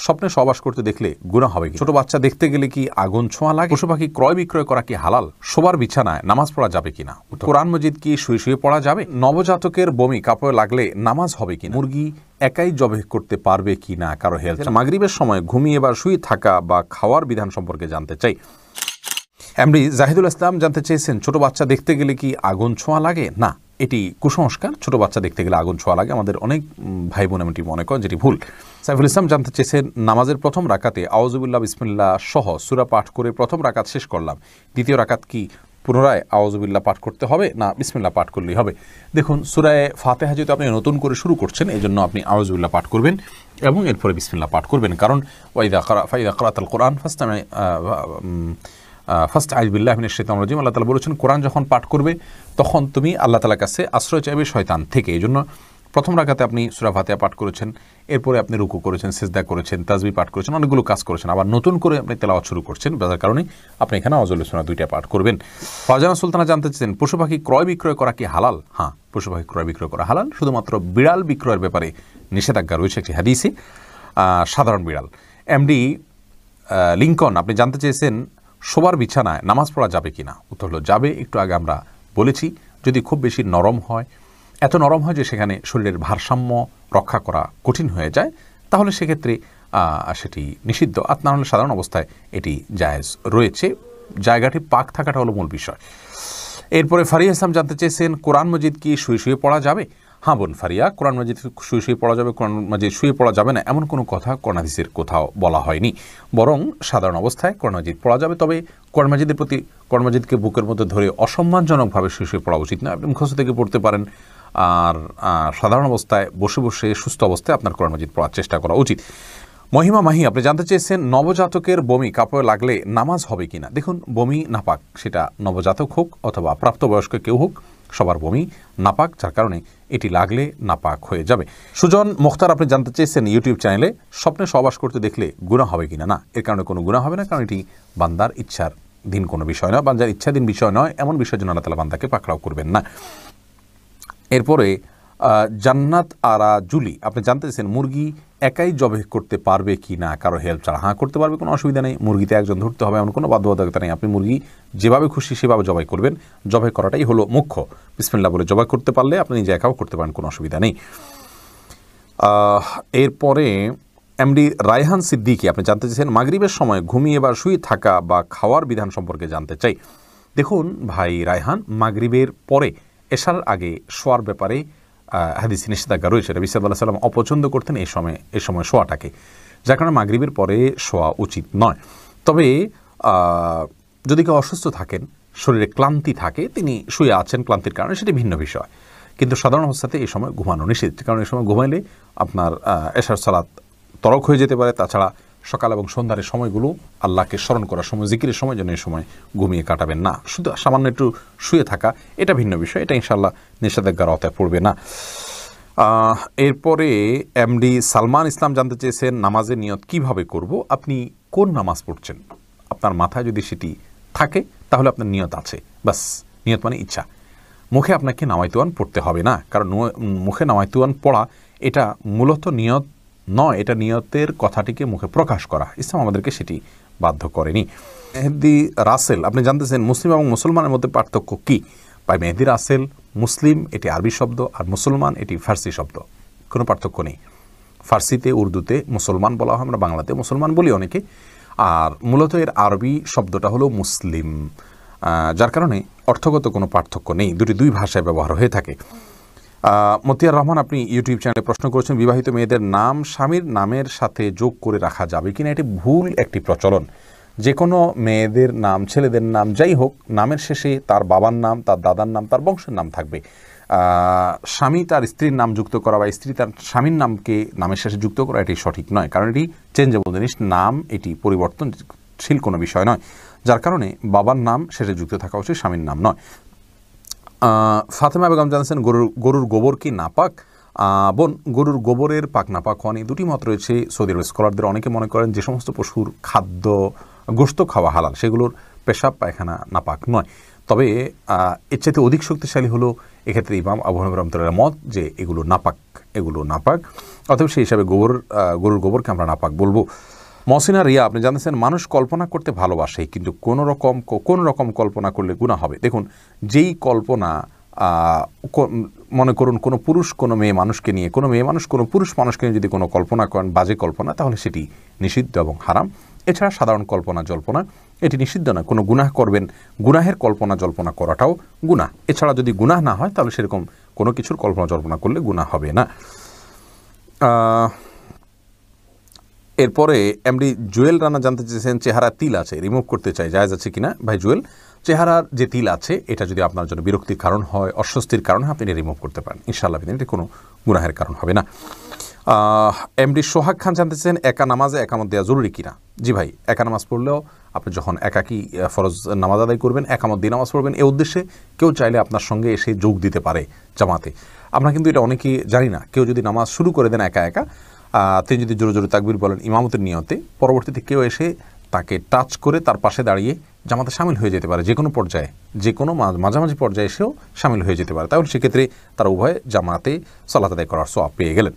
স্বপ্নে সহবাস করতে দেখলে গুনাহ হবে কি? ছোট বাচ্চা দেখতে গেলে কি আগুন ছোঁয়া লাগে? পশু পাখি ক্রয় বিক্রয় করা কি হালাল? শোবার বিছানায় নামাজ পড়া যাবে কিনা? কোরআন মজিদ কি শুয়ে শুয়ে পড়া যাবে? নবজাতকের বমি কাপড়ে লাগলে নামাজ হবে কিনা? মুরগি একাই জবাই করতে পারবে কিনা কারো হেলথ? মাগরিবের সময় ঘুমিয়ে বা শুয়ে থাকা বা খাওয়ার বিধান সম্পর্কে জানতে চাই। এমডি জাহিদুল ইসলাম জানতে চেয়েছেন, ছোট বাচ্চা দেখতে গেলে কি আগুন ছোঁয়া লাগে? না, এটি কুসংস্কার। ছোট বাচ্চা দেখতে গেলে আগুন ছোঁয়া লাগে, আমাদের অনেক ভাই বোন এমনটি মনে করেন, যেটি ভুল। সাইফুল ইসলাম জানতে চেয়েছেন, নামাজের প্রথম রাকাতে আউযুবিল্লাহ বিসমিল্লাহ সহ সূরা পাঠ করে প্রথম রাকাত শেষ করলাম, দ্বিতীয় রাকাত কি পুনরায় আউযুবিল্লাহ পাঠ করতে হবে না বিসমিল্লাহ পাঠ করলেই হবে? দেখুন, সূরা ফাতিহা যেহেতু আপনি নতুন করে শুরু করছেন, এই জন্য আপনি আউযুবিল্লাহ পাঠ করবেন এবং এরপরে বিসমিল্লাহ পাঠ করবেন। কারণ ফাইদা ক্রাআতাল কোরআন ফার্স্ট আইযুবিল্লাহি মিনাশ শাইতানির রাজিম, আল্লাহ তাআলা বলেছেন কোরআন যখন পাঠ করবে তখন তুমি আল্লাহ তাআলার কাছে আশ্রয় চাইবে শয়তান থেকে। এই জন্য প্রথম রাকাতে আপনি সূরা ফাতিহা পাঠ করেছেন, এরপরে আপনি রুকু করেছেন, সিজদা করেছেন, তাসবিহ পাঠ করেছেন, অনেকগুলো কাজ করেছেন, আবার নতুন করে আপনি তেলাওয়াত শুরু করছেন, যার কারণে আপনি এখানে আউযুল সূরা দুইটা পাঠ করবেন। ফারজানা সুলতানা জানতে চাচ্ছেন, পশু পাখি ক্রয় বিক্রয় করা কি হালাল? হ্যাঁ, পশু পাখি ক্রয় বিক্রয় করা হালাল, শুধুমাত্র বিড়াল বিক্রয়ের ব্যাপারে নিষেধাজ্ঞা রয়েছে একটি হাদিসে, সাধারণ বিড়াল। এমডি লিঙ্কন আপনি জানতে চেয়েছেন, শোবার বিছানায় নামাজ পড়া যাবে কিনা? উত্তর হলো যাবে। একটু আগে আমরা বলেছি, যদি খুব বেশি নরম হয়, এত নরম হয় যে সেখানে শরীরের ভারসাম্য রক্ষা করা কঠিন হয়ে যায়, তাহলে সেক্ষেত্রে সেটি নিষিদ্ধ। আর না হলে সাধারণ অবস্থায় এটি জায়েজ রয়েছে, জায়গাটি পাক থাকাটা হলো মূল বিষয়। এরপরে ফারিয়া ইসলাম জানতে চেয়েছেন, কোরআন মজিদ কি শুয়ে শুয়ে পড়া যাবে? হ্যাঁ বোন ফারিয়া, কোরআন মজিদ শুয়ে শুয়ে পড়া যাবে, কোরআন মজিদ শুয়ে পড়া যাবে না এমন কোনো কথা কোরআন হাদিসের কোথাও বলা হয়নি, বরং সাধারণ অবস্থায় কোরআন মজিদ পড়া যাবে। তবে কোরআন মজিদের প্রতি, কোরআন মজিদকে বুকের মধ্যে ধরে অসম্মানজনকভাবে শুয়ে শুয়ে পড়া উচিত না। আপনি মুখস্থ থেকে পড়তে পারেন, আর সাধারণ অবস্থায় বসে বসে সুস্থ অবস্থায় আপনার কোরআন মজিদ পড়ার চেষ্টা করা উচিত। মহিমা মাহি আপনি জানতে চেয়েছেন, নবজাতকের বমি কাপড়ে লাগলে নামাজ হবে কিনা? দেখুন, বমি নাপাক, সেটা নবজাতক হোক অথবা প্রাপ্তবয়স্ক কেউ হোক, সবার বমি নাপাক, যার কারণে এটি লাগলে নাপাক হয়ে যাবে। সুজন মুখতার আপনি জানতে চেয়েছেন ইউটিউব চ্যানেলে, স্বপ্নে সহবাস করতে দেখলে গুনাহ হবে কিনা? না, এর কারণে কোনো গুনাহ হবে না, কারণ এটি বান্দার ইচ্ছার দিন কোনো বিষয় নয়, বান্দার ইচ্ছাধীন বিষয় নয়, এমন বিষয়ের জন্য আল্লাহ তাআলা বান্দাকে পাকড়াও করবেন না। এরপরে জান্নাত আরা জুলি আপনি জানতে চেয়েছেন, মুরগি একাই জবাই করতে পারবে কি না কারো হেল্প ছাড়া? হ্যাঁ, করতে পারবে, কোনো অসুবিধা নেই। মুরগিতে একজন ধরতে হবে এমন কোনো বাধ্যবাধকতা নেই। আপনি মুরগি যেভাবে খুশি সেভাবে জবাই করবেন, জবাই করাটাই হলো মুখ্য। বিসমিল্লাহ বলে জবাই করতে পারলে আপনি নিজে একাও করতে পারেন, কোনো অসুবিধা নেই। এরপরে এমডি রায়হান সিদ্দিকী আপনি জানতে চেয়েছেন, মাগরিবের সময় ঘুমিয়ে বা শুয়ে থাকা বা খাওয়ার বিধান সম্পর্কে জানতে চাই। দেখুন ভাই রায়হান, মাগরিবের পরে এশার আগে শোয়ার ব্যাপারে হাদিসে নিষেধাজ্ঞা রয়েছে। নবী সাল্লাল্লাহু আলাইহি ওয়াসাল্লাম অপছন্দ করতেন এই সময় শোয়াটাকে, যার কারণে মাগরিবের পরে শোয়া উচিত নয়। তবে যদি কেউ অসুস্থ থাকেন, শরীরে ক্লান্তি থাকে, তিনি শুয়ে আছেন ক্লান্তির কারণে, সেটি ভিন্ন বিষয়। কিন্তু সাধারণ অবস্থাতে এই সময় ঘুমানো নিষেধ, কারণ এই সময় ঘুমাইলে আপনার এশার সালাত তরক হয়ে যেতে পারে। তাছাড়া সকাল এবং সন্ধ্যার সময়গুলো আল্লাহকে স্মরণ করার সময়, জিকিরের সময় যেন এই সময় ঘুমিয়ে কাটাবেন না। শুধু সামান্য একটু শুয়ে থাকা, এটা ভিন্ন বিষয়, এটা ইনশাআল্লাহ নিষেধাজ্ঞার আওতায় পড়বে না। এরপরে এমডি সালমান ইসলাম জানতে চেয়েছেন, নামাজের নিয়ত কিভাবে করব? আপনি কোন নামাজ পড়ছেন, আপনার মাথায় যদি সেটি থাকে তাহলে আপনার নিয়ত আছে, বাস। নিয়ত মানে ইচ্ছা। মুখে আপনাকে নামাইতুয়ান পড়তে হবে না, কারণ মুখে নামাইতুয়ান পড়া এটা মূলত নিয়ত নয়, এটা নিয়তের কথাটিকে মুখে প্রকাশ করা। ইসলাম আমাদেরকে সেটি বাধ্য করেনি। মেহেদি রাসেল আপনি জানতেছেন, মুসলিম এবং মুসলমানের মধ্যে পার্থক্য কী? ভাই মেহেদি রাসেল, মুসলিম এটি আরবি শব্দ, আর মুসলমান এটি ফার্সি শব্দ, কোনো পার্থক্য নেই। ফার্সিতে উর্দুতে মুসলমান বলা হয়, আমরা বাংলাতে মুসলমান বলি অনেকে, আর মূলত এর আরবি শব্দটা হলো মুসলিম, যার কারণে অর্থগত কোনো পার্থক্য নেই, দুই ভাষায় ব্যবহার হয়ে থাকে। মতিয়ার রহমান আপনি ইউটিউব চ্যানেলে প্রশ্ন করেছেন, বিবাহিত মেয়েদের নাম স্বামীর নামের সাথে যোগ করে রাখা যাবে কিনা? এটি ভুল একটি প্রচলন। যে কোনো মেয়েদের নাম, ছেলেদের নাম যাই হোক, নামের শেষে তার বাবার নাম, তার দাদার নাম, তার বংশের নাম থাকবে। স্বামী তার স্ত্রীর নাম যুক্ত করা বা স্ত্রী তার স্বামীর নামকে নামের শেষে যুক্ত করা এটি সঠিক নয়, কারণ এটি চেঞ্জেবল জিনিস। নাম এটি পরিবর্তনশীল কোনো বিষয় নয়, যার কারণে বাবার নাম শেষে যুক্ত থাকা উচিত, স্বামীর নাম নয়। ফাতেমা বেগম জানাচ্ছেন, গরুর গোবর কি নাপাক? বোন, গরুর গোবরের পাক নাপাক হওয়া নিয়ে দুটি মত রয়েছে সৌদি আরবের স্কলারদের। অনেকে মনে করেন যে সমস্ত পশুর খাদ্য গোশত খাওয়া হালাল, সেগুলোর পেশাব পায়খানা নাপাক নয়। তবে এর চাইতে অধিক শক্তিশালী হলো এক্ষেত্রে ইমাম আবু হানিফা রাহমাতুল্লাহির মত যে এগুলো নাপাক, অতএব সেই হিসাবে গরুর গোবরকে আমরা নাপাক বলবো। মহসিনা রিয়া, আপনি জানতেছেন মানুষ কল্পনা করতে ভালোবাসে, কিন্তু কোনো রকম কল্পনা করলে গুনাহ হবে। দেখুন, যেই কল্পনা মনে করুন কোনো পুরুষ কোনো মেয়ে মানুষকে নিয়ে, কোনো মেয়ে মানুষ কোনো পুরুষ মানুষকে নিয়ে যদি কোনো কল্পনা করেন বাজে কল্পনা, তাহলে সেটি নিষিদ্ধ এবং হারাম। এছাড়া সাধারণ কল্পনা জল্পনা এটি নিষিদ্ধ না। কোনো গুনাহ করবেন, গুনাহের কল্পনা জল্পনা করাটাও গুনাহ। এছাড়া যদি গুনাহ না হয় তাহলে সেরকম কোনো কিছুর কল্পনা জল্পনা করলে গুনাহ হবে না। এরপরে এমডি জুয়েল রানা জানতে চেয়েছেন চেহারা তিল আছে, রিমুভ করতে চাই, জায়েজ আছে কিনা? ভাই জুয়েল, চেহারার যে তিল আছে এটা যদি আপনার জন্য বিরক্তির কারণ হয়, অস্বস্তির কারণ হয়, আপনি এটা রিমুভ করতে পারেন, ইনশাআল্লাহ এটি কোনো গুনাহের কারণ হবে না। এমডি সোহাগ খান জানতে চেয়েছেন একা নামাজে একামত দেওয়া জরুরি কিনা? জি ভাই, একা নামাজ পড়লেও আপনি যখন একাকী ফরজ নামাজ আদায় করবেন, একামত দিয়ে নামাজ পড়বেন, এই উদ্দেশ্যে কেউ চাইলে আপনার সঙ্গে এসে যোগ দিতে পারে জামাতে। আমরা কিন্তু এটা অনেকেই জানি না। কেউ যদি নামাজ শুরু করে দেন একা একা, তিনি যদি জোরে জোরে তাকবীর বলেন ইমামতের নিয়তে, পরবর্তীতে কেউ এসে তাকে টাচ করে তার পাশে দাঁড়িয়ে জামাতে শামিল হয়ে যেতে পারে, যে কোনো পর্যায়ে, যে কোনো মাঝামাঝি পর্যায়ে এসেও শামিল হয়ে যেতে পারে। তাহলে সেক্ষেত্রে তারা উভয়ে জামাতে সালাত আদায় করার সওয়াব পেয়ে গেলেন।